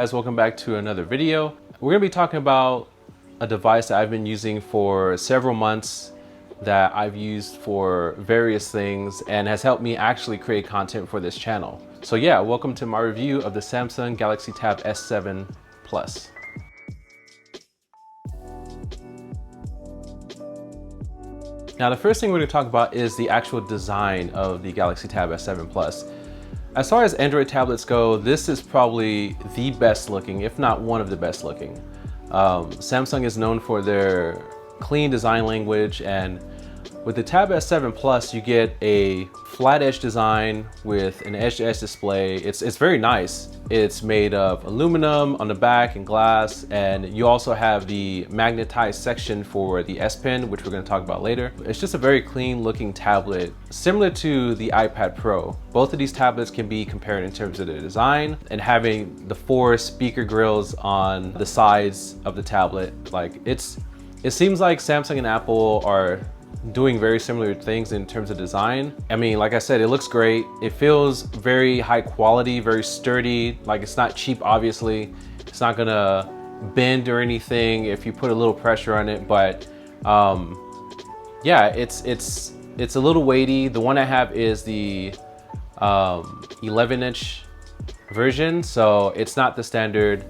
guys, welcome back to another video. We're gonna be talking about a device that I've been using for several months that I've used for various things and has helped me actually create content for this channel. So yeah, welcome to my review of the Samsung Galaxy Tab S7 Plus. Now the first thing we're gonna talk about is the actual design of the Galaxy Tab S7 Plus. As far as Android tablets go, this is probably the best looking, if not one of the best looking. Samsung is known for their clean design language, and with the Tab S7 Plus, you get a flat edge design with an edge-to-edge display. It's very nice. It's made of aluminum on the back and glass, and you also have the magnetized section for the S Pen, which we're going to talk about later. It's just a very clean looking tablet, similar to the iPad Pro. Both of these tablets can be compared in terms of their design and having the 4 speaker grills on the sides of the tablet. It seems like Samsung and Apple are doing very similar things in terms of design. I mean, like I said, it looks great. It feels very high quality, very sturdy. Like, it's not cheap, obviously. It's not gonna bend or anything if you put a little pressure on it, but yeah, it's a little weighty. The one I have is the 11-inch version, so it's not the standard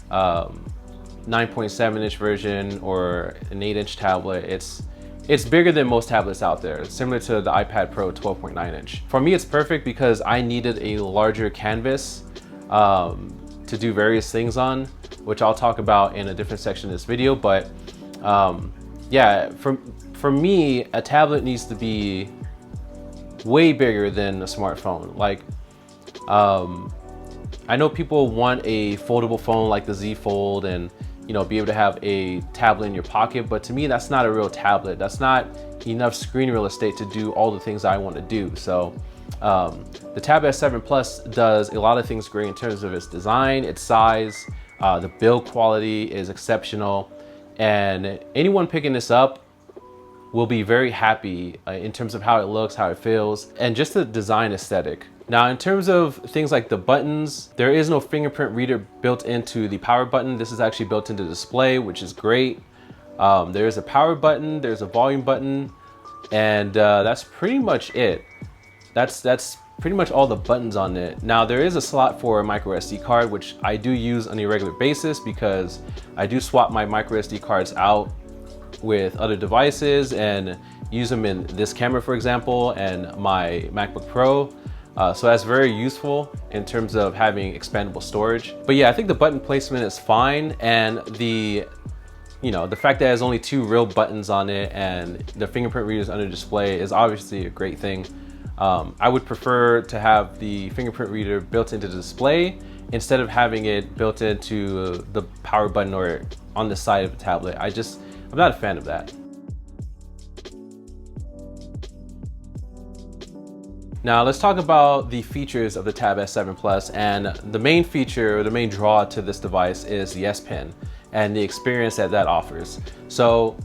9.7-inch version or an 8-inch tablet. It's bigger than most tablets out there, similar to the iPad Pro 12.9-inch. For me, it's perfect because I needed a larger canvas to do various things on, which I'll talk about in a different section of this video. But yeah, for me, a tablet needs to be way bigger than a smartphone. Like, I know people want a foldable phone like the Z Fold and be able to have a tablet in your pocket, but to me, that's not a real tablet. That's not enough screen real estate to do all the things I want to do. So the Tab S7 Plus does a lot of things great in terms of its design, its size, the build quality is exceptional, and anyone picking this up will be very happy in terms of how it looks, how it feels, and just the design aesthetic. Now, in terms of things like the buttons, there is no fingerprint reader built into the power button. This is actually built into the display, which is great. There's a power button, there's a volume button, and that's pretty much it. That's pretty much all the buttons on it. Now, there is a slot for a micro SD card, which I do use on a regular basis because I do swap my micro SD cards out with other devices and use them in this camera, for example, and my MacBook Pro. So that's very useful in terms of having expandable storage. But yeah, I think the button placement is fine, and the fact that it has only 2 real buttons on it and the fingerprint readers under display is obviously a great thing. I would prefer to have the fingerprint reader built into the display instead of having it built into the power button or on the side of the tablet. I'm not a fan of that. Now let's talk about the features of the Tab S7 Plus, and the main feature, or the main draw to this device is the S Pen and the experience that offers. So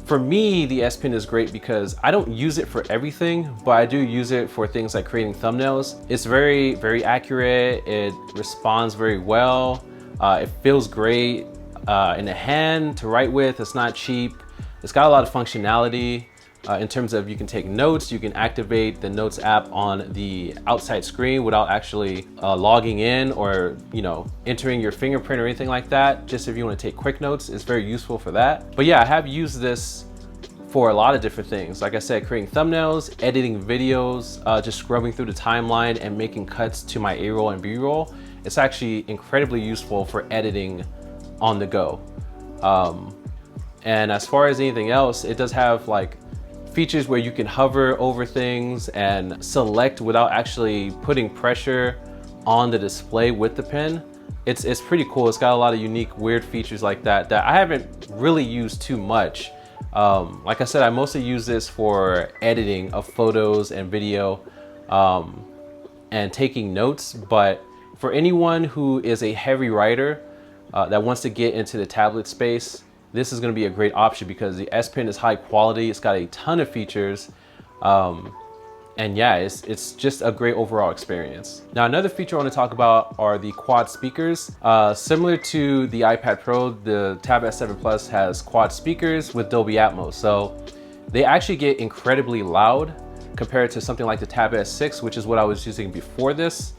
for me, the S Pen is great because I don't use it for everything, but I do use it for things like creating thumbnails. It's very, very accurate. It responds very well. It feels great in the hand to write with. It's not cheap. It's got a lot of functionality. In terms of, you can take notes, you can activate the Notes app on the outside screen without actually logging in or entering your fingerprint or anything like that. Just if you want to take quick notes, it's very useful for that. But yeah, I have used this for a lot of different things. Like I said, creating thumbnails, editing videos, just scrubbing through the timeline and making cuts to my A-roll and B-roll. It's actually incredibly useful for editing on the go. And as far as anything else, it does have like features where you can hover over things and select without actually putting pressure on the display with the pen. It's pretty cool. It's got a lot of unique, weird features like that I haven't really used too much. Like I said, I mostly use this for editing of photos and video and taking notes. But for anyone who is a heavy writer that wants to get into the tablet space, this is going to be a great option because the S Pen is high quality. It's got a ton of features, And yeah, it's just a great overall experience. Now, another feature I want to talk about are the quad speakers. Similar to the iPad Pro, the Tab S7 Plus has quad speakers with Dolby Atmos. So they actually get incredibly loud compared to something like the Tab S6, which is what I was using before this.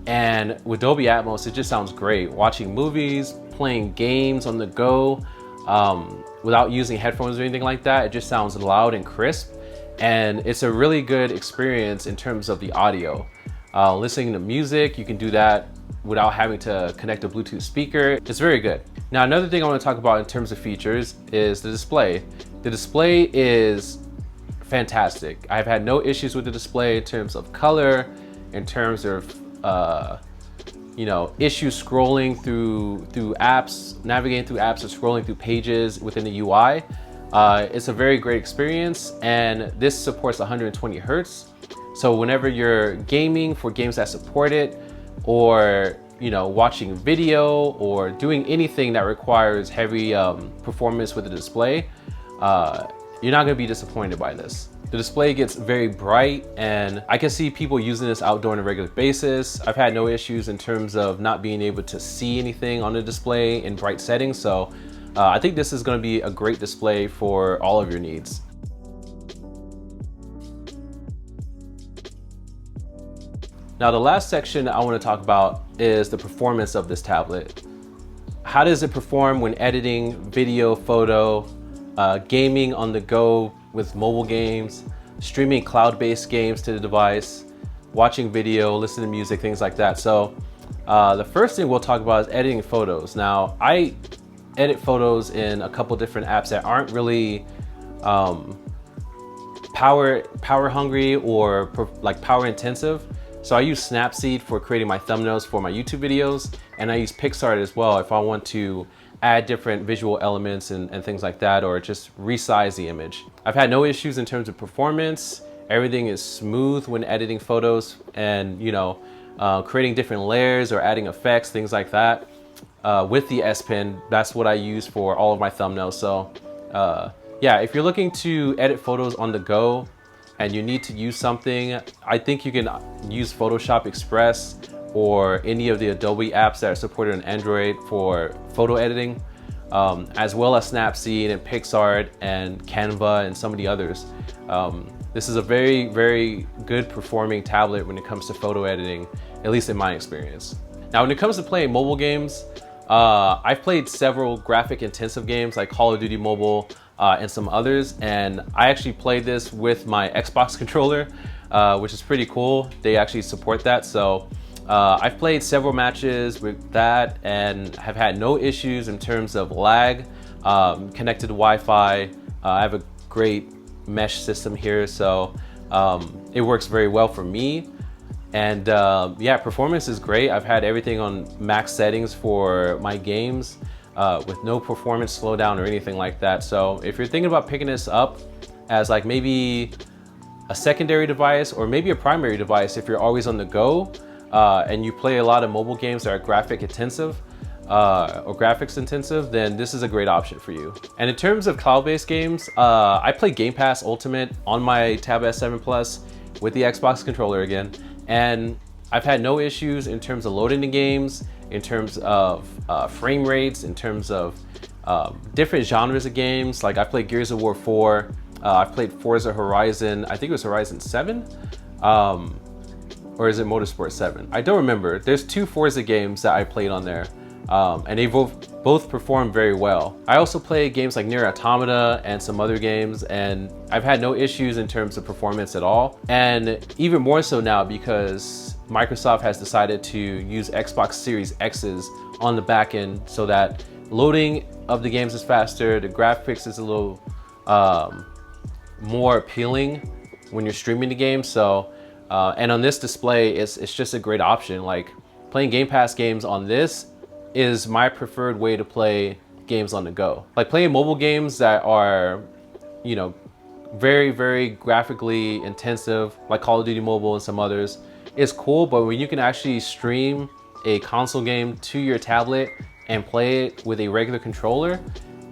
And with Dolby Atmos, it just sounds great. Watching movies, playing games on the go, without using headphones or anything like that, it just sounds loud and crisp. And it's a really good experience in terms of the audio. Listening to music, you can do that without having to connect a Bluetooth speaker. It's very good. Now, another thing I want to talk about in terms of features is the display. The display is fantastic. I've had no issues with the display in terms of color, in terms of issues scrolling through apps, navigating through apps, or scrolling through pages within the UI. It's a very great experience, and this supports 120 Hertz. So whenever you're gaming for games that support it, or watching video, or doing anything that requires heavy performance with the display, you're not going to be disappointed by this. The display gets very bright, and I can see people using this outdoor on a regular basis. I've had no issues in terms of not being able to see anything on the display in bright settings. So I think this is going to be a great display for all of your needs. Now, the last section I want to talk about is the performance of this tablet. How does it perform when editing video, photo, gaming on the go with mobile games, streaming cloud-based games to the device, watching video, listening to music, things like that. So the first thing we'll talk about is editing photos. Now, I edit photos in a couple different apps that aren't really power hungry or like power intensive. So I use Snapseed for creating my thumbnails for my YouTube videos, and I use PicsArt as well if I want to add different visual elements and things like that, or just resize the image. I've had no issues in terms of performance. Everything is smooth when editing photos, and creating different layers or adding effects, things like that. With the S Pen, that's what I use for all of my thumbnails. So yeah, if you're looking to edit photos on the go and you need to use something, I think you can use Photoshop Express or any of the Adobe apps that are supported on Android for photo editing, as well as Snapseed and PicsArt and Canva and some of the others. This is a very, very good performing tablet when it comes to photo editing, at least in my experience. Now, when it comes to playing mobile games, I've played several graphic intensive games like Call of Duty Mobile and some others, and I actually played this with my Xbox controller, which is pretty cool. They actually support that. So I've played several matches with that and have had no issues in terms of lag, connected to Wi-Fi. I have a great mesh system here, so it works very well for me. And yeah, performance is great. I've had everything on max settings for my games with no performance slowdown or anything like that. So if you're thinking about picking this up as like maybe a secondary device or maybe a primary device, if you're always on the go and you play a lot of mobile games that are graphics intensive, then this is a great option for you. And in terms of cloud-based games, I play Game Pass Ultimate on my Tab S7 Plus with the Xbox controller again. And I've had no issues in terms of loading the games, in terms of frame rates, in terms of different genres of games. Like I played Gears of War 4, I've played Forza Horizon, I think it was Horizon 7, or is it Motorsport 7? I don't remember. There's 2 Forza games that I played on there, and they both performed very well. I also played games like Nier Automata and some other games, and I've had no issues in terms of performance at all. And even more so now because Microsoft has decided to use Xbox Series X's on the back end so that loading of the games is faster, the graphics is a little more appealing when you're streaming the game. So, and on this display, it's just a great option. Like playing Game Pass games on this is my preferred way to play games on the go. Like playing mobile games that are, very, very graphically intensive, like Call of Duty Mobile and some others, is cool. But when you can actually stream a console game to your tablet and play it with a regular controller,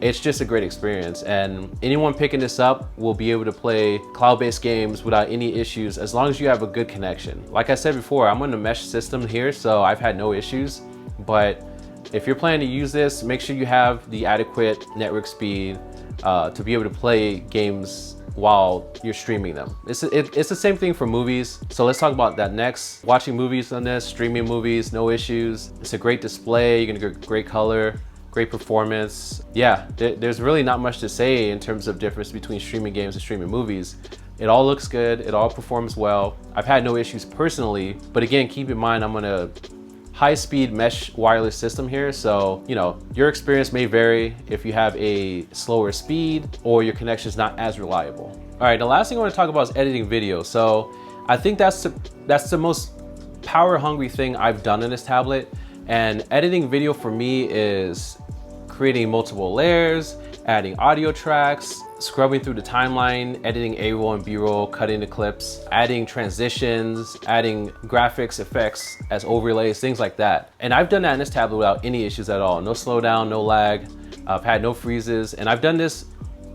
it's just a great experience. And anyone picking this up will be able to play cloud-based games without any issues as long as you have a good connection. Like I said before, I'm on a mesh system here, so I've had no issues. But if you're planning to use this, make sure you have the adequate network speed to be able to play games while you're streaming them. It's the same thing for movies. So let's talk about that next. Watching movies on this, streaming movies, no issues. It's a great display, you're gonna get great color, great performance. Yeah, there's really not much to say in terms of difference between streaming games and streaming movies. It all looks good, it all performs well. I've had no issues personally, but again, keep in mind I'm on a high-speed mesh wireless system here, so you know your experience may vary if you have a slower speed or your connection is not as reliable. All right, the last thing I want to talk about is editing video. So I think that's the most power-hungry thing I've done in this tablet, and editing video for me is creating multiple layers, adding audio tracks, scrubbing through the timeline, editing A-roll and B-roll, cutting the clips, adding transitions, adding graphics, effects as overlays, things like that. And I've done that in this tablet without any issues at all. No slowdown, no lag. I've had no freezes, and I've done this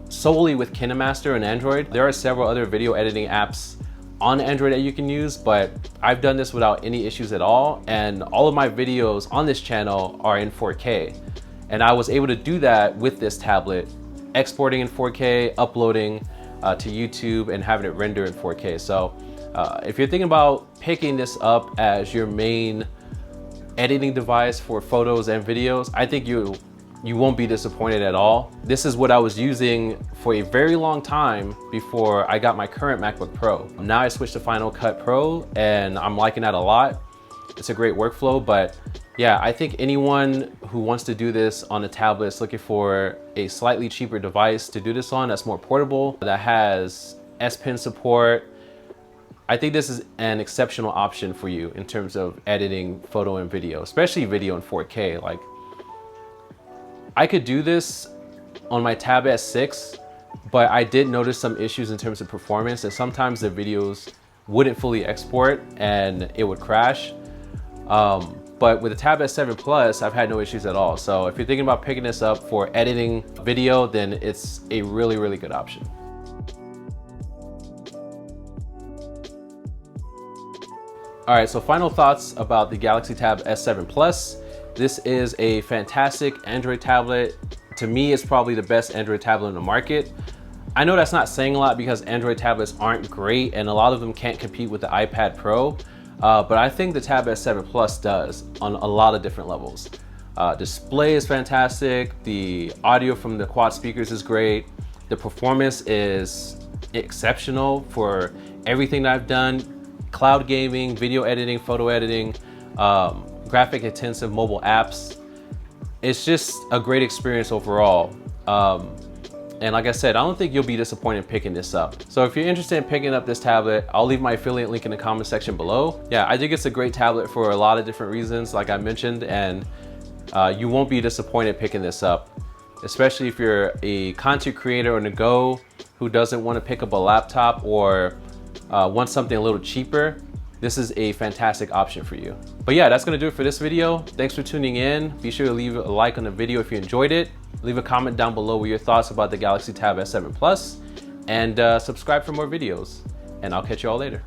solely with KineMaster and Android. There are several other video editing apps on Android that you can use, but I've done this without any issues at all. And all of my videos on this channel are in 4K. And I was able to do that with this tablet, exporting in 4K, uploading to YouTube, and having it render in 4K. So if you're thinking about picking this up as your main editing device for photos and videos, I think you won't be disappointed at all. This is what I was using for a very long time before I got my current MacBook Pro. Now I switched to Final Cut Pro, and I'm liking that a lot. It's a great workflow, but yeah, I think anyone who wants to do this on a tablet is looking for a slightly cheaper device to do this on that's more portable, that has S Pen support. I think this is an exceptional option for you in terms of editing photo and video, especially video in 4K. Like, I could do this on my Tab S6, but I did notice some issues in terms of performance, and sometimes the videos wouldn't fully export and it would crash. But with the Tab S7 Plus, I've had no issues at all. So if you're thinking about picking this up for editing video, then it's a really, really good option. All right, so final thoughts about the Galaxy Tab S7 Plus. This is a fantastic Android tablet. To me, it's probably the best Android tablet in the market. I know that's not saying a lot because Android tablets aren't great and a lot of them can't compete with the iPad Pro. But I think the Tab S7 Plus does on a lot of different levels. Display is fantastic. The audio from the quad speakers is great. The performance is exceptional for everything that I've done. Cloud gaming, video editing, photo editing, graphic intensive mobile apps. It's just a great experience overall. And like I said, I don't think you'll be disappointed picking this up. So if you're interested in picking up this tablet, I'll leave my affiliate link in the comment section below. Yeah, I think it's a great tablet for a lot of different reasons, like I mentioned, and you won't be disappointed picking this up, especially if you're a content creator on the go who doesn't want to pick up a laptop or wants something a little cheaper. This is a fantastic option for you. But yeah, that's gonna do it for this video. Thanks for tuning in. Be sure to leave a like on the video if you enjoyed it. Leave a comment down below with your thoughts about the Galaxy Tab S7 Plus, and subscribe for more videos. And I'll catch you all later.